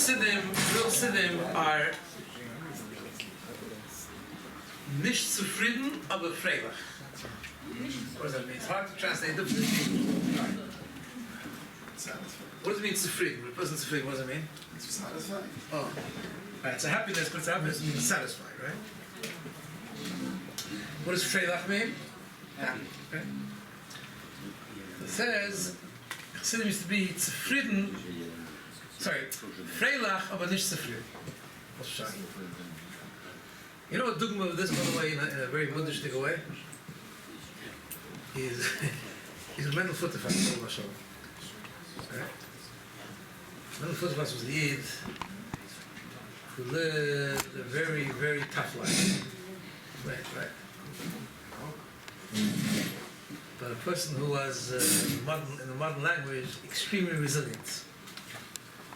Chassidim are nicht zufrieden, aber freilich. What does that mean? It's hard to translate differently. What does it mean zufrieden? When a person's zufrieden, what does it mean? It's satisfied. Oh. Right, it's a happiness, but it's happiness means satisfied, right? What does freilich mean? Happy, right? It says, Chassidim used to be zufrieden, freilich, aber nicht zufrieden. What's shiny? You know what Dugma of this, by the way, in a very Buddhistic way? He's a mental futterfast, right? Mental futterfast was the Yid who lived a very, very tough life. Right. But a person who was, in the modern language, extremely resilient.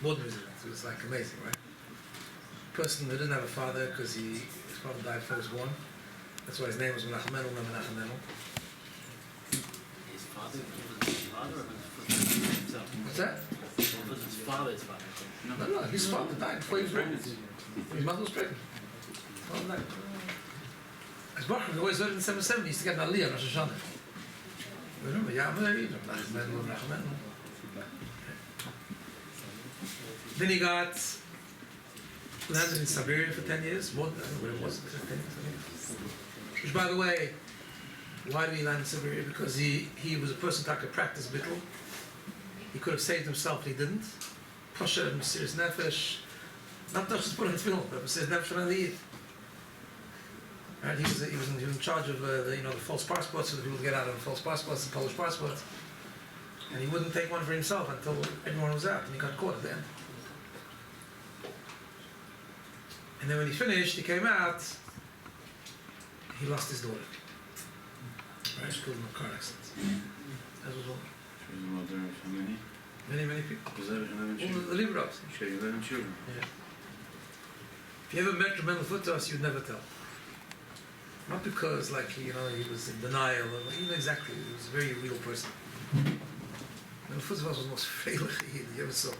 More than resilient. It was like amazing, right? A person who didn't have a father because his father died before he was born. That's why his name was Menachem Mendel, not Menachem Mendel. His father or himself? What's that? Was his father's father? No, his father died before he was pregnant. His mother was pregnant. His father died. As Baruch always learned in 770, he used to get an aliyah on Rosh Hashanah. Remember, Menachem Mendel. Then he landed in Siberia for 10 years, more than, I don't know where it was, 10 years. Which, by the way, why did he land in Siberia? Because he was a person that could practice bittul. He could have saved himself, he didn't. Pasha, Mesiris Nefesh, not just put in film, but Mesiris Nefesh and Yid. Right? He was in charge of the false passports for the people to get out of the false passports, the Polish passports. And he wouldn't take one for himself until everyone was out, and he got caught at the end. And then when he finished, he came out, he lost his daughter. Right? She killed him in a car accident. That was all. She was the mother of how many? Many people. Was that 11 All children? the Liberals. She had 11 children. Yeah. If you ever met a mental foot to us, you'd never tell. Not because, he was in denial, or he knew exactly, he was a very real person. Mental foot to us was the most freilich you ever saw.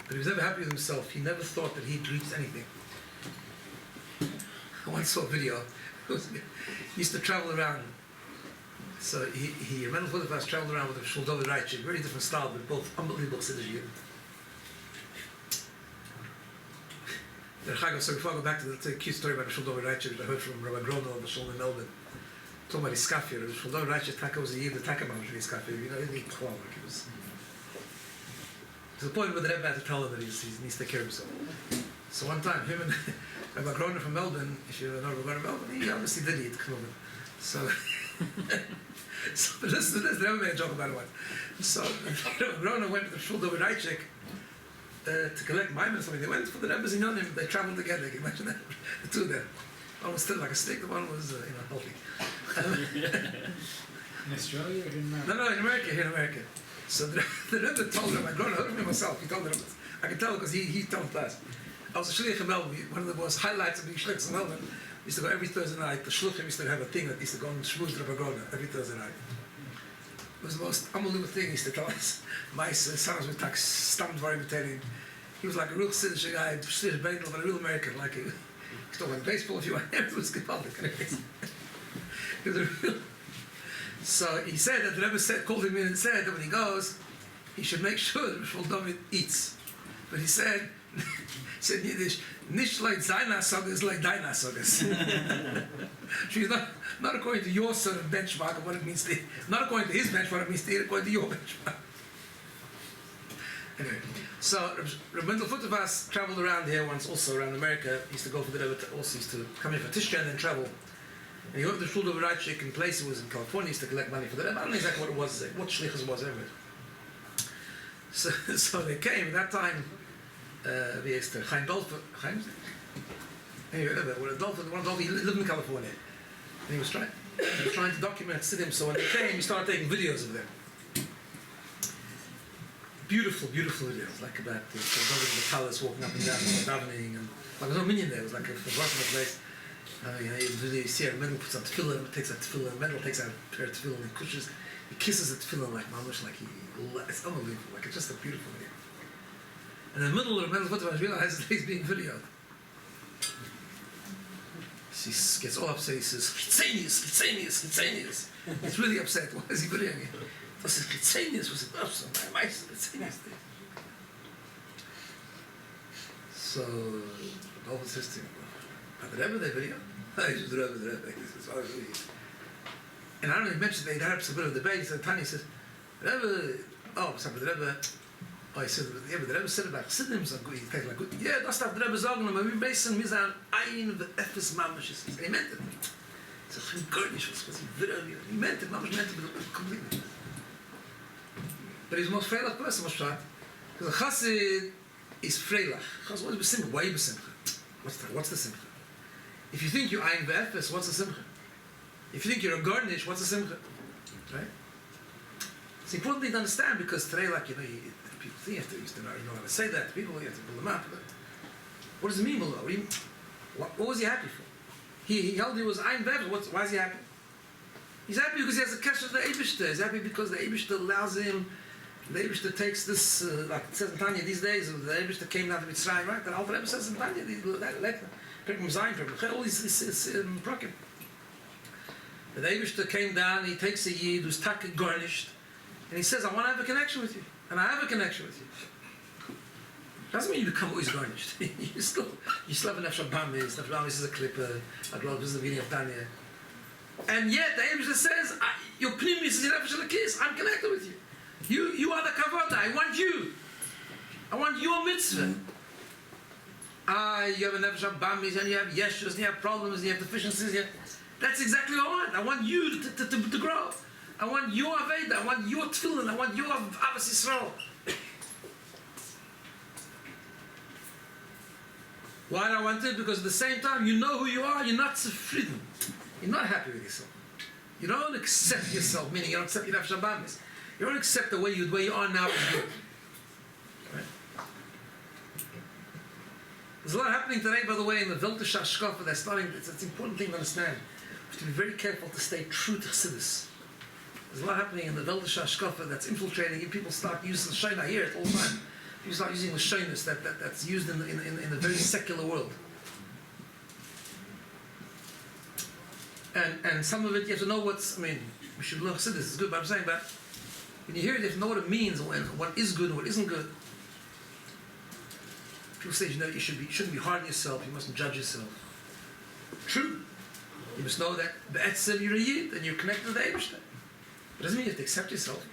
But he was never happy with himself. He never thought that he'd reached anything. I once saw a video. He used to travel around. So he mental foot traveled around with a Shul very different style, but both unbelievable citizens. So before I go back to the cute story about the Shul which I heard from Rabbi Gourarie of the Shul in Melbourne. Talking about his skafir. The Shul Taka was the Yid, the Taka man was his skafir. He didn't eat chlor, he was. To the point where the Rebbe had to tell him that he needs to take care of himself. So one time, him and Rabbi Gourarie from Melbourne, if you know Rabbi Gourarie from Melbourne, he obviously did eat chlor. So this, the Rebbe made a joke about it once. So Rabbi Gourarie went to the Shul to collect Maimon or something. They went for the Rebbe's Inyanim, they traveled together. Can you imagine that? The two of them. One was still like a stick, the one was healthy. In Australia or in America? No, in America, here in America. So the Rebbe told him, I heard from him myself, he told the Rebbe, I can tell because he told class. I was a Shaliach in Melbourne. One of the most highlights of being Shaliach in Melbourne, used to go every Thursday night. The Shluchim used to have a thing that used to go and schmooze Rabbi Gourarie every Thursday night. It was the most unbelievable thing he used to tell us. My son was with tax, stamped very imitating. He was like a real Siddish guy, Siddish Bengel, but a real American. Like he was talking baseball if you want. It was gewaltig. He was a real. So he said that the Rebbe called him in and said that when he goes, he should make sure that Shul David eats. But he said in Yiddish, nicht like seiner Sogas, like deiner Sogas. She's not according to your sort of benchmark of what it means to eat. Not according to his benchmark, what it means to eat, according to your benchmark. Anyway, so Rabbi Mendel Futterfass traveled around here once, also around America. He used to go for the Rebbe, also used to come in for Tishka and then travel. And he went to the Shul David in place, it was in California, he used to collect money for the Rebbe. I don't know exactly what it was, what shlichus was ever. So they came, at that time, wie heißt der? Chaim Dolphin. Anyway, one of Dolphin, he lived in California. And he was trying to document Siddim. So when they came, he started taking videos of them. Beautiful, beautiful videos, like about the palace walking up and down and davening. And there was no minion there, it was like a rock in the place. You see how Mendel puts on tefillin, takes out tefillin, Mendel takes out a pair of tefillin and kushes. He kisses the tefillin like mamish, like it's unbelievable, like it's just a beautiful video. And in the middle of the men's foot, I realized that he's being videoed. He gets all upset, he says, Chitzenius. He's really upset. Why is he videoing it? He says, Chitzenius was it awesome. My Chitzenius. So, the whole system. But the Rebbe, they video? I just the Rebbe. And I don't even mention they had a bit of debate. So Tanya says, Rebbe, the Rebbe, he said, yeah, but the Rebbe said about Chassidim, so good, yeah, das darf der Rebbe sagen, aber wir beißen, wir sind ein Efes Mamash. And he meant it. So, ich gar nicht, was he meant it, Mamash meant it completely. But he's the most freilich person, Mashpia. Because a Chassid is freilich. Chassid, what is Besimcha? Why Besimcha? What's the Simcha? If you think you're ein Efes, what's the Simcha? If you think you're a garnish, what's the Simcha? Right? It's important thing to understand because today, like, people think you have to know how to say that. People, you have to pull them up. What does it mean below? What was he happy for? He held he was ein Vev. Why is he happy? He's happy because he has a cash of the Eibishter. He's happy because the Eibishter allows him. The Eibishter takes this, like it says in Tanya these days. The Eibishter came down to Mitzrayim, right? The Alter Rebbe says in Tanya, all these prokim. The Eibishter came down. He takes a yid who's taka garnished, and he says, "I want to have a connection with you." And I have a connection with you. Doesn't mean you become always garnished. you still have a nefesh abamis. Nefesh abamis is a clipper. I love this is the beginning of Tanya. And yet the Eibishter says, "Your pnimis is your nefesh alakis. I'm connected with you. You are the kavod. I want you. I want your mitzvah." You have a nefesh abamis, and you have yeshus, and you have problems, and you have deficiencies. That's exactly what I want. I want you to grow. I want your Aveda, I want your Tefillin, I want your Abbas Yisrael. Why do I want it? Because at the same time, you know who you are, you're not zufrieden. You're not happy with yourself. You don't accept yourself, meaning you don't accept your Nefesh Abamis. You don't accept the way you are now is good. Right? There's a lot happening today, by the way, in the Veltish Hashkafa. It's an important thing to understand. You have to be very careful to stay true to Chassidus. There's a lot happening in the Veltish Hashkafa that's infiltrating, and people start using the Shayna. I hear it all the time. People start using the Shaynas that's used in the very secular world. And some of it, you have to know we should learn Chassidus, it's good, but I'm saying that when you hear it, you have to know what it means, what is good and what isn't good. People say, you shouldn't be hard on yourself, you mustn't judge yourself. True. You must know that Be'etzel you're a Yid, and you're connected to the Eibishter. It doesn't mean you have to accept yourself.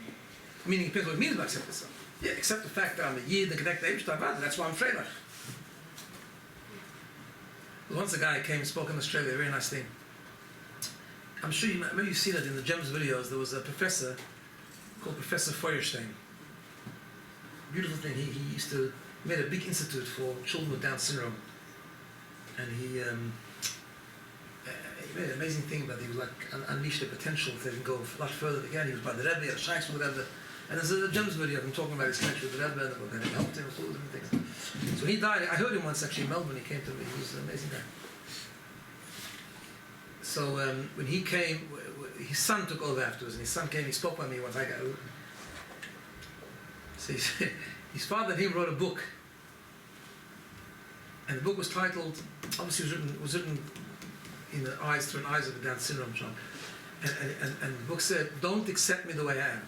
Meaning, it depends what it means by accept yourself. Yeah, accept the fact that I'm a Yid and connected to Eibishter, that's why I'm freilich. Once a guy came and spoke in Australia, a very nice thing. I'm sure maybe you've seen it in the GEMS videos. There was a professor called Professor Feuerstein. Beautiful thing. He used to made a big institute for children with Down syndrome, and he made an amazing thing that he was unleashed their potential to go a lot further. Again, he was by the Rebbe, a Shaliach with the Rebbe, and there's a GEMS video of him talking about his connection with the Rebbe and he helped him with all different things. So when he died, I heard him once actually in Melbourne. He came to me. He was an amazing guy. So when he came, his son took over afterwards, and his son came. He spoke by me once. I got over. So his father and him wrote a book, and the book was titled. Obviously, it was written in the eyes through an eyes of a Down syndrome child, and the book said, "Don't accept me the way I am."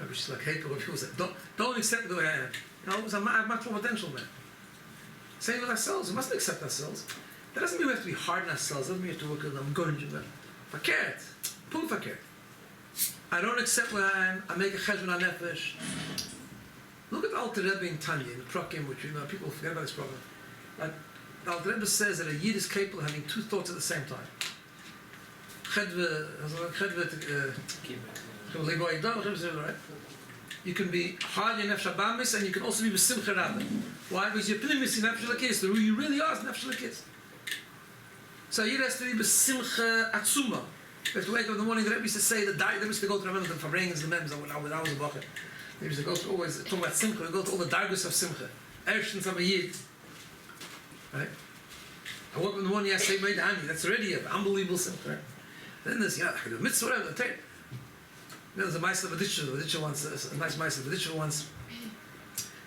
Which is like hateful. People said, "Don't accept me the way I am." You know, I have much more potential, man. Same with ourselves. We mustn't accept ourselves. That doesn't mean we have to be hard on ourselves. That doesn't mean we have to work with them. Fakert. Pum fakert. I don't accept where I am. I make a cheshbon nefesh. Look at the Alter Rebbe in Tanya, in the Prokim, which people forget about this problem. Like, the Alter Rebbe says that a Yid is capable of having two thoughts at the same time. Right? You can be hard in nefesh abamis, and you can also be with simcha rabba. Why? Because you're pnimis in nefesh alakis. Who you really are is nefesh alakis. So Yid has to be with simcha atzuma. You have to wake up in the morning. The Rebbe used to say that they used to go to the Farbrengen, the mems. When I was a bacher, they used to go to always talk about simcha. They go to all the dargus of simcha. Ershens of a Yid. Right? I woke up in the morning. I say, "Made Ani." That's already an unbelievable simcha. Right? Then there's I can do a mitzvah, whatever. There's a Meister of Aditya once, a nice Meister of Aditya once.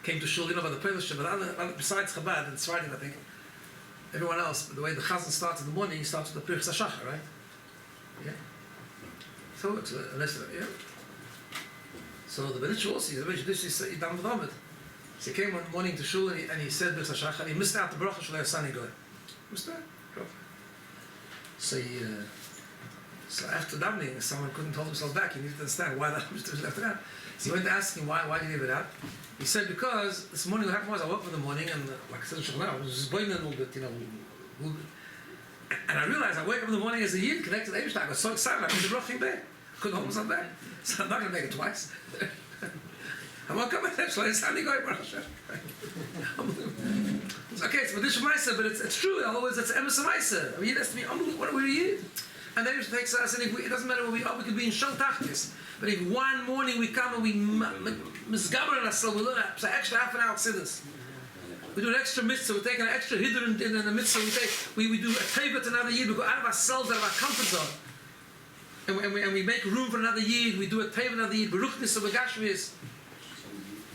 came to Shul, by the Polish, but besides Chabad and Sfardim, I think, everyone else, the way the Chazan starts in the morning, he starts with the Pirch Hashachar, right? Yeah. So it's yeah. So the Beis also, he's down with Ahmed. So he came one morning to Shul and he said Pirch Hashachar, and he missed out the bracha Shaliach Sani Goy. Missed out. So so after davening, someone couldn't hold himself back. He needed to understand why that was left out. So he went to ask him why did he leave it out? He said because this morning what happened was I woke up in the morning and like I said in Shul, I was just boiling a little bit, and I realized I wake up in the morning as a Yid connected to Eibishter. I got so excited I couldn't do nothing there. Couldn't hold myself back. So I'm not going to make it twice. I woke up and said, okay, it's Medish Maisa, but it's true. In other words, it's Emes Maisa. I mean, it has to be unbelievable. What are we Yid? And then it takes us, and it doesn't matter where we are, we could be in Shul Tachtis. But if one morning we come and we misgaber on ourselves, we learn an extra half an hour Chassidus. We do an extra mitzvah, we take an extra hiddur in the mitzvah, we do a teva to another yid, we go out of ourselves, out of our comfort zone. And we make room for another yid, we do a teva to another yid, beruchnis or begashmis.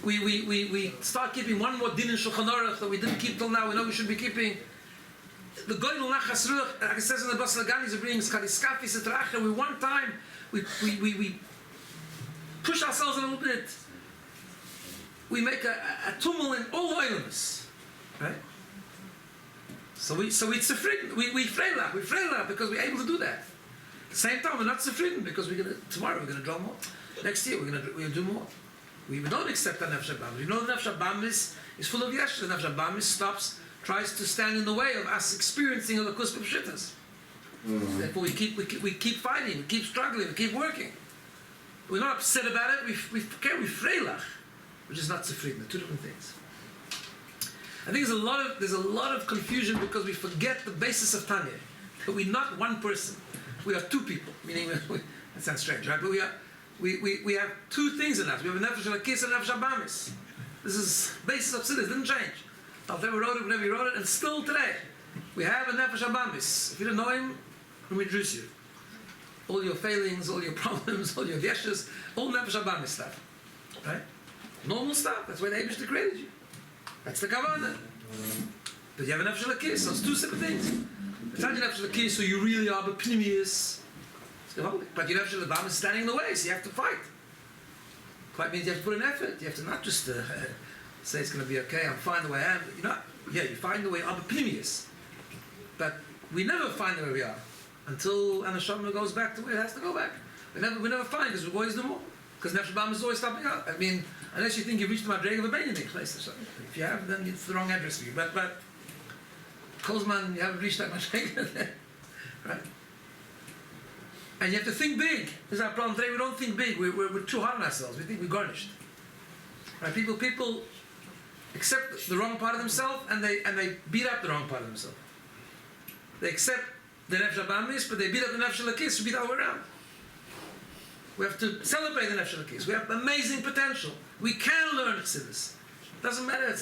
We start keeping one more din in Shulchan Aruch that we didn't keep till now, we know we should be keeping. The goyim nachas ruach, like it says in the Bas Laganis, it brings chadiskafis et racha, we one time, we push ourselves a little bit. We make a tumul in all oilers, right? So it's zufrieden. We freilach because we're able to do that. At the same time, we're not zufrieden because tomorrow we're gonna draw more. Next year we're gonna do more. We don't accept the nefesh habamis. We know the nefesh habamis is full of yesh. The nefesh habamis tries to stand in the way of us experiencing the kusp of shittas. Therefore, we keep fighting, we keep struggling, we keep working. We're not upset about it. We freilach. Which is not zufrieden. They're two different things. I think there's a lot of confusion because we forget the basis of Tanya. That we're not one person. We are two people. Meaning, that sounds strange, right? But we have two things in us. We have a nefesh halakis and a nefesh habamis. This is basis of Chassidus. It didn't change. Whenever he wrote it, and still today, we have a nefesh habamis. If you don't know him, let me introduce you. All your failings, all your problems, all your yeshes, all nefesh habamis stuff, right? Normal stuff. That's why the Eibishter created you. That's the kavanah. But you have a nefesh halakis, so it's two separate things. It's not your nefesh halakis, so you really are b'pnimius. But your nefesh habamis is standing in the way, so you have to fight. Fight means you have to put an effort. You have to not just say it's going to be okay, I'm fine the way I am. You find the way b'pnimius. But we never find the way we are until an Hashem goes back to where it has to go back. We never find because we always do more. Because nefesh habamis is always stopping out. I mean, unless you think you've reached the Madrega of a Benjamin place or something. If you have, then it's the wrong address for you. But Kozman, you haven't reached that Madrega there. Right? And you have to think big. This is our problem today. We don't think big. We're too hard on ourselves. We think we're garnished. Right? People accept the wrong part of themselves and they beat up the wrong part of themselves. They accept the nefesh habamis, but they beat up the nefesh halakis, we beat all the way around. We have to celebrate the nefesh halakis. We have amazing potential. We can learn Chassidus. Doesn't matter. It's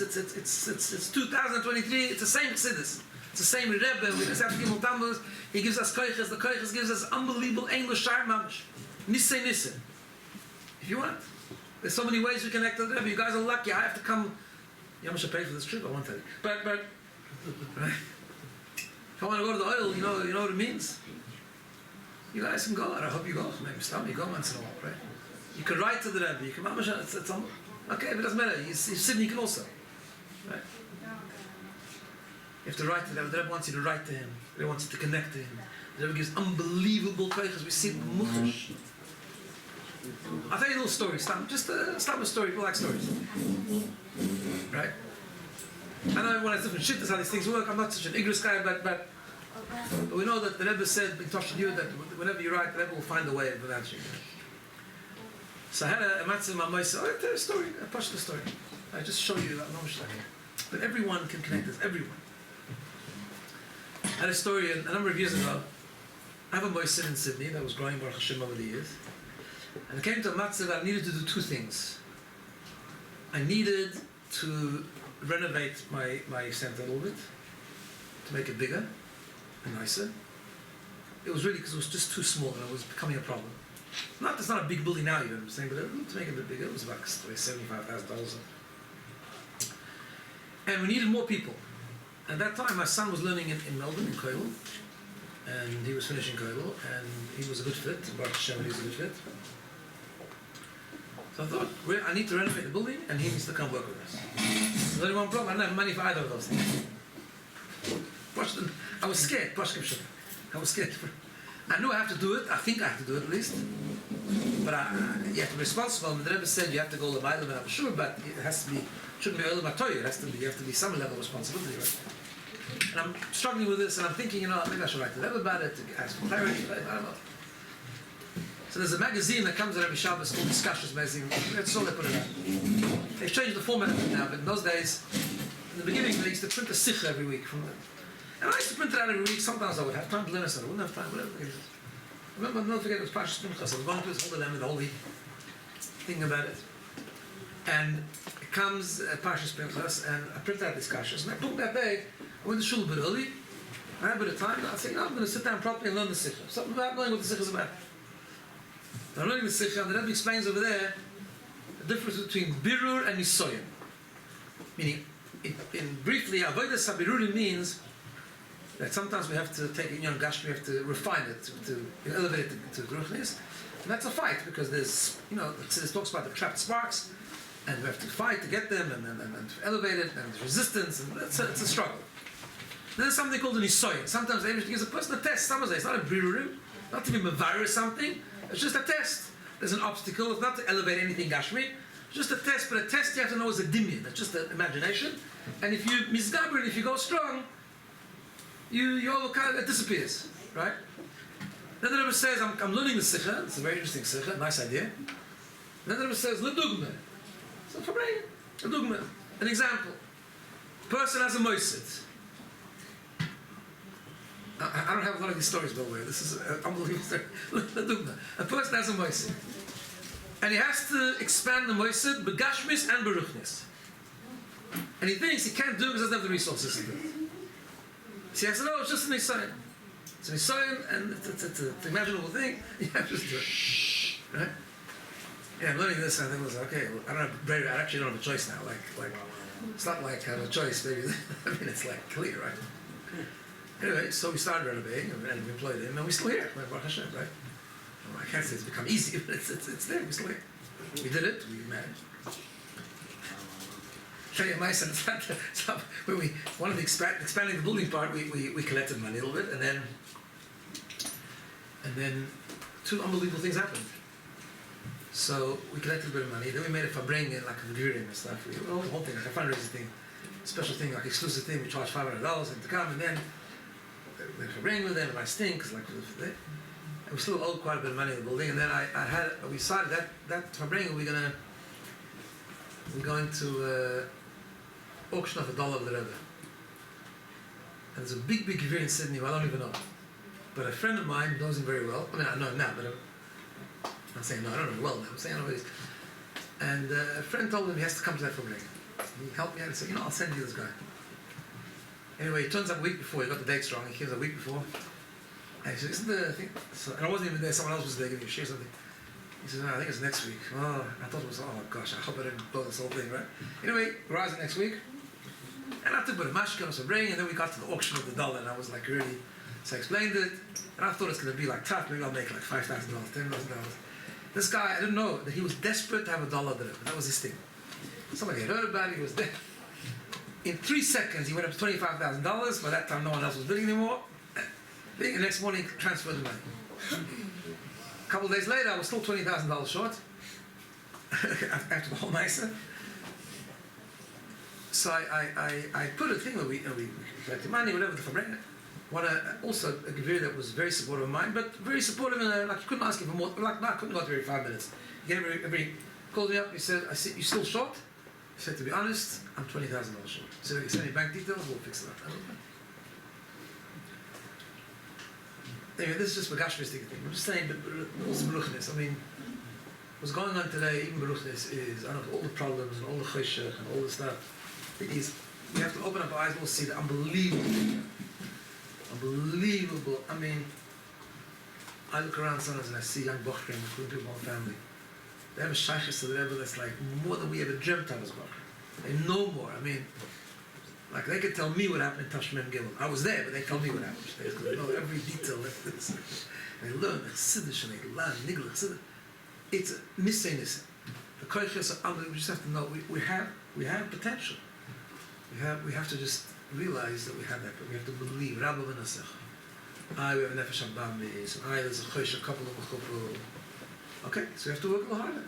2023. It's the same Chassidus. It's the same Rebbe. We just have to give him tamdos. He gives us koiches. The koiches gives us unbelievable English sharp mamash. Nisse. If you want, there's so many ways we connect to the Rebbe. You guys are lucky. I have to come. You know how much I paid for this trip? I won't tell you. But right? If I want to go to the oil, you know what it means. You guys can go, and I hope you go. Maybe stop. You go once in a while, right? You can write to the Rebbe. You can okay, but it doesn't matter. He's sitting. You can also, right? You have to write to the Rebbe. The Rebbe wants you to write to him. The Rebbe wants you to connect to him. The Rebbe gives unbelievable koiches. We see muchash. I'll tell you a little story. Stop a story. People like stories, right? I know everyone has different shittas how these things work. I'm not such an ignorant guy, but we know that the Rebbe said, in touch with you, that whenever you write, the Rebbe will find a way of answering you. So I had a matzah in my mind, so I'll tell you a story, I pushed the story. I just show you that knowledge like that. But everyone can connect this, everyone. I had a story a number of years ago. I have a moisin in Sydney that was growing Baruch Hashem over the years. And it came to a matzah that I needed to do two things. I needed to renovate my center a little bit, to make it bigger and nicer. It was really because it was just too small and it was becoming a problem. It's not a big building now, you know what I'm saying, but to make it a bit bigger, it was about $75,000. And we needed more people. At that time, my son was learning in Melbourne, in Koil, and he was finishing Koil, and he was a good fit. Baruch Hashem, he was a good fit. So I thought, I need to renovate the building, and he needs to come work with us. There's only one problem, I didn't have money for either of those things. I was scared, I was scared. I knew I have to do it, I think I have to do it at least. But you have to be responsible, and the Rebbe said you have to go to the Bible, and I'm sure, but it has to be, shouldn't be Olam HaTorah, you have to be some level of responsibility, right? And I'm struggling with this, and I'm thinking, maybe I should write to them about it, to ask for clarity, I don't know. So there's a magazine that comes out every Shabbos called Discussions Magazine. That's all they put it out. They've changed the format of it now, but in those days, in the beginning, they used to print a sikha every week from them. And I used to print it out every week. Sometimes I would have time to learn it, I wouldn't have time, whatever. I remember, I'll never forget, it was Parshas Pinchas. I was going through this whole dilemma, the whole thing about it. And it comes Parshas Pinchas, and I print out Discussions. And I took that day, I went to Shul a bit early, I had a bit of time, and I said, I'm going to sit down properly and learn the sikha. Something about knowing what the sikha is about. So I'm learning the sikha, and the Rebbe explains over there the difference between birur and nisoyan. Meaning, briefly, avodas habirurim means that sometimes we have to take it, Gash, we have to refine it, to elevate it to ruchnis. And that's a fight, because there's, it talks about the trapped sparks, and we have to fight to get them, and to elevate it, and there's resistance, and it's a struggle. Then there's something called a nisoyan. Sometimes the Eibishter gives a person a test. Some say it's not a birurim, not to be mevarer or something, it's just a test. There's an obstacle, it's not to elevate anything Gashmi, it's just a test, but a test you have to know is a dimyan, it's just an imagination. And if you misgaber it, if you go strong, you overcome, it disappears, right? Then the Rebbe says, I'm learning the sikha, it's a very interesting sikha, nice idea. Then the Rebbe says, Ledugma. So Farbrengen, Ledugma. An example. Person has a moisid. I don't have a lot of these stories, by the way. This is an unbelievable story. A person has a moisid. And he has to expand the moisid, begashmis and beruchnis. And he thinks he can't do it because he doesn't have the resources to do it. So he said, it's just an nisayon. It's an nisayon, and it's an imaginable thing. You have to just do it. Right? Yeah, I'm learning this, and I think, okay, well, I actually don't have a choice now. Like, it's not like I have a choice, maybe. I mean, it's like clear, right? Anyway, so we started renovating, and we employed him, and we're still here, Baruch Hashem, right? Well, I can't say it's become easy, but it's there, we're still here. We did it, we managed. So when we wanted to expanding the building part, we collected money a little bit, and then two unbelievable things happened. So we collected a bit of money, then we made a Farbrengen, like a Gourarie and stuff. The whole thing, like a fundraising thing, special thing, like exclusive thing. We charged $500 and to come, and then we made a Farbrengen with them, a nice thing, because and we still owed quite a bit of money in the building. And then we decided that Farbrengen we're going to auction off $1 of the Rebbe. And there's a big Gourarie in Sydney, I don't even know. But a friend of mine knows him very well. I mean, I know him now, but I'm saying no, I don't know him well now. I'm saying I know who he is. And a friend told him he has to come to that Farbrengen. He helped me out and said, I'll send you this guy. Anyway, it turns up a week before, he got the dates wrong, he came a week before. And he said, isn't the thing? So, and I wasn't even there, someone else was there giving me a share or something. He said, no, I think it's next week. Oh, I thought it was, oh gosh, I hope I didn't blow this whole thing, right? Anyway, we arrived next week. And I took a bit of Mashpia and Farbrengen, and then we got to the auction of the $1, and I was like, really? So I explained it, and I thought it's going to be like tough, maybe I'll make like $5,000, $10,000. This guy, I didn't know that he was desperate to have $1 there. That was his thing. Somebody had heard about it, he was there. In 3 seconds, he went up to $25,000. By that time, no one else was bidding anymore. The next morning, transferred the money. A couple of days later, I was still $20,000 short after the whole Mesa. So I put a thing where we collected money, whatever, the Farbrengen. Also a Gourarie that was very supportive of mine, but very supportive in like you couldn't ask him for more. Like no, I couldn't go to every 5 minutes. He gave every called me up. He said, "You still short?" I said, "To be honest, I'm $20,000 short." He said, "Send me bank details. We'll fix it up." Anyway, this is just Bagashmistic thing. I'm just saying, but also Beruchnis. I mean, what's going on today, even Beruchnis, is I don't know all the problems and all the cheshach and all the stuff. It is we have to open up our eyes and we'll see the unbelievable. Unbelievable. I mean, I look around sometimes and I see young Bochrim, including people in my family. They have a shaykhis to the Rebbe that's like more than we ever dreamt of as Bochrim. They know more. I mean, Like they could tell me what happened in Tashmim Gimel. I was there, but they tell me what happened. They know every detail. They learn Chassidus and they learn Nigla Chassidus. It's a missing. The koiches are we just have to know we have potential. We have to just realize that we have that, but we have to believe. Rabbi V'nasech. We have a nefesh abamis. There's a koish, a couple of a. Okay, so we have to work a little harder.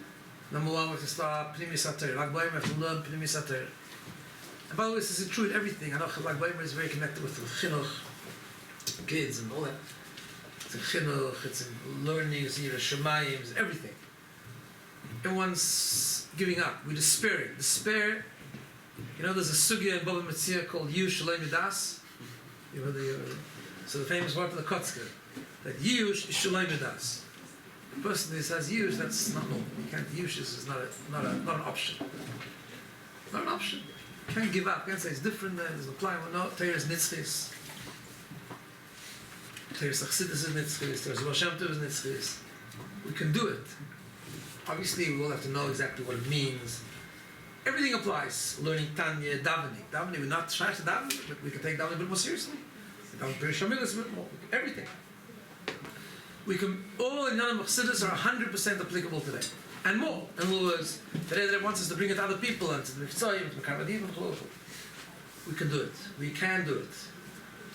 Number one, we have to start Pnimi Sater. Like Baomer, we have to learn Pnimi Sater. And by the way, this is true in everything. I know like Baomer is very connected with the chinuch, kids and all that. It's in chinuch, it's in learning, it's in Shemayim, it's everything. Everyone's giving up. We're despairing. Despair. You know, there's a sugya in Baba Metzia called Yu Shalom Midas. You know so the famous word for the Kotzker that Yush is Shalom Midas. The person who says Yush, that's not normal. You can't Yush is not an option. Not an option. You can't give up. You can't say it's different. There's a plan. Well, no, Torah is Nitzchis. Torah Chassidus is Nitzchis. Torah Baal Shem Tov is Nitzchis. We can do it. Obviously, we will have to know exactly what it means. Everything applies. Learning Tanya, davening. Davening, we're not trying to daven, but we can take davening a bit more seriously. Everything. We can, all in Nana Chassidus are 100% applicable today. And more. In other words, today they wants us to bring it to other people and to the Mitzayim, to the Karadim, and we can do it. We can do it.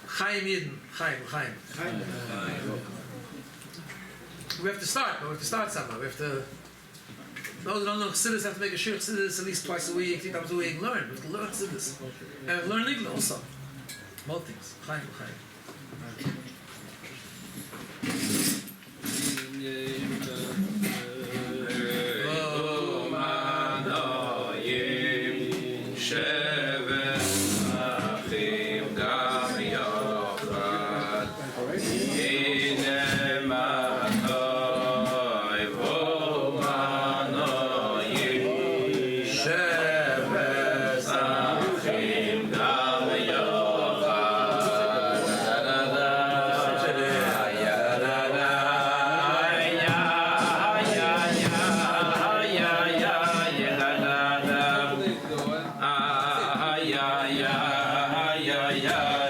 Chaim Yidin. Chaim. We have to start. We have to start somehow. We have to. Those who don't know Chassidus have to make a shir Chassidus at least twice a week, 3 times a week. Learn. We have to learn Chassidus. And learn Nigla also. Both things. Chaim. Yeah.